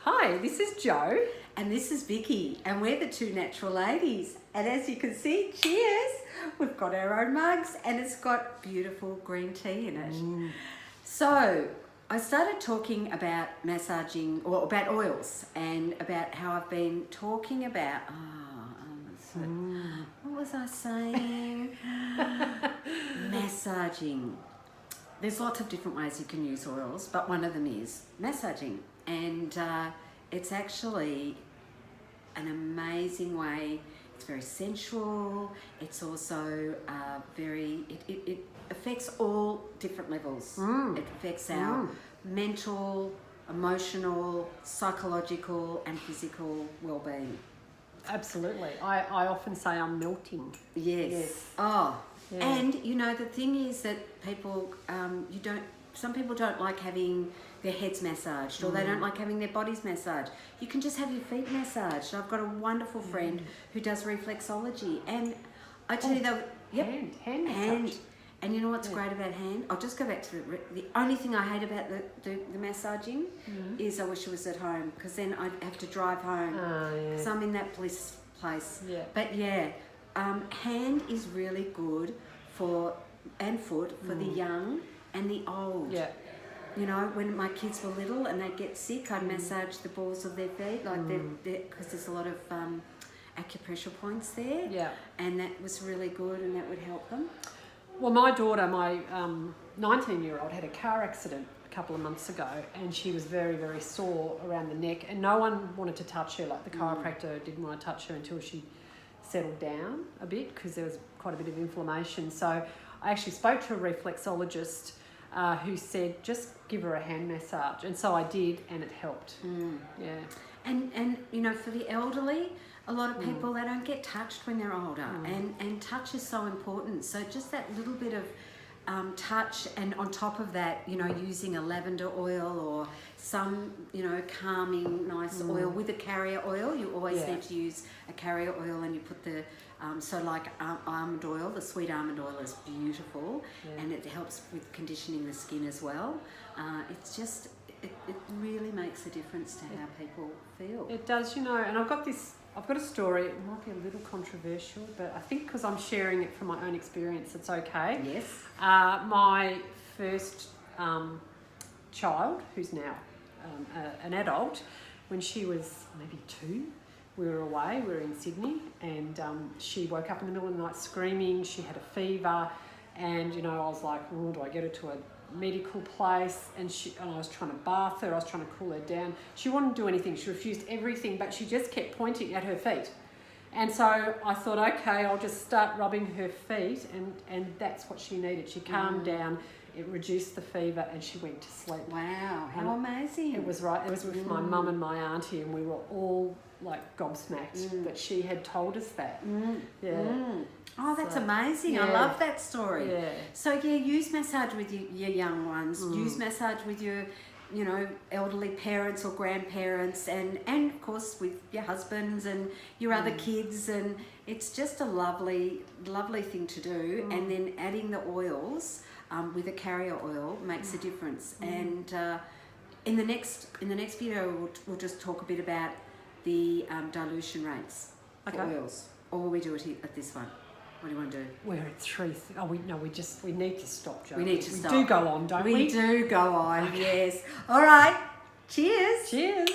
Hi, this is Jo. And this is Vicky, and we're the two natural ladies. And as you can see, cheers, we've got our own mugs and it's got beautiful green tea in it. So I started talking about massaging, or about oils, and about how I've been talking about, what was I saying? Massaging. There's lots of different ways you can use oils, but one of them is massaging. And it's actually an amazing way. It's very sensual. It's also it affects all different levels. It affects our mental, emotional, psychological and physical well-being. Absolutely. I often say I'm melting. Yes. Oh, Yeah. and you know, the thing is that people, some people don't like having their heads massaged, or they don't like having their bodies massaged. You can just have your feet massaged. I've got a wonderful friend who does reflexology, and I tell you that, Hand massage. And you know what's great about hand? I'll just go back to the only thing I hate about the massaging is I wish I was at home, because then I'd have to drive home, because I'm in that bliss place. Yeah. But hand is really good for, and foot, for the young and the old. Yeah. You know, when my kids were little and they'd get sick, I'd massage the balls of their feet, like because there's a lot of acupressure points there. Yeah. And that was really good, and that would help them. Well, my daughter, my 19-year-old, had a car accident a couple of months ago, and she was very, very sore around the neck, and no one wanted to touch her. Like, the chiropractor didn't want to touch her until she settled down a bit, because there was quite a bit of inflammation. So I actually spoke to a reflexologist who said, just give her a hand massage. And so I did, and it helped. Yeah. And you know, for the elderly, a lot of people, they don't get touched when they're older, and touch is so important. So just that little bit of touch, and on top of that, you know, using a lavender oil or some, you know, calming nice oil with a carrier oil. You always need to use a carrier oil, and you put the so like almond oil. The sweet almond oil is beautiful, and it helps with conditioning the skin as well. It's just it really makes a difference to how people feel. It does, you know, and I've got a story. It might be a little controversial, but I think because I'm sharing it from my own experience, it's okay. Yes. My first child, who's now an adult, when she was maybe 2, we were away, we were in Sydney, and she woke up in the middle of the night screaming. She had a fever, and, you know, I was like, oh, do I get her to a medical place? And I was trying to bath her, I was trying to cool her down. She wouldn't do anything. She refused everything, but she just kept pointing at her feet. And so I thought, okay, I'll just start rubbing her feet, and that's what she needed. She calmed down, it reduced the fever, and she went to sleep. Wow, how amazing. It was right. It was with my mum and my auntie, and we were all like gobsmacked that she had told us that. Oh, that's amazing. Yeah. I love that story. Yeah. So use massage with your young ones. Use massage with your, you know, elderly parents or grandparents, and of course with your husbands and your other kids, and it's just a lovely thing to do. And then adding the oils with a carrier oil makes a difference. And in the next video we'll just talk a bit about the dilution rates for oils, or will we do it at this one? What do you want to do? We're at 3. We need to stop, Jo. We need to stop. We do go on, don't we? We do go on, yes. All right. Cheers. Cheers.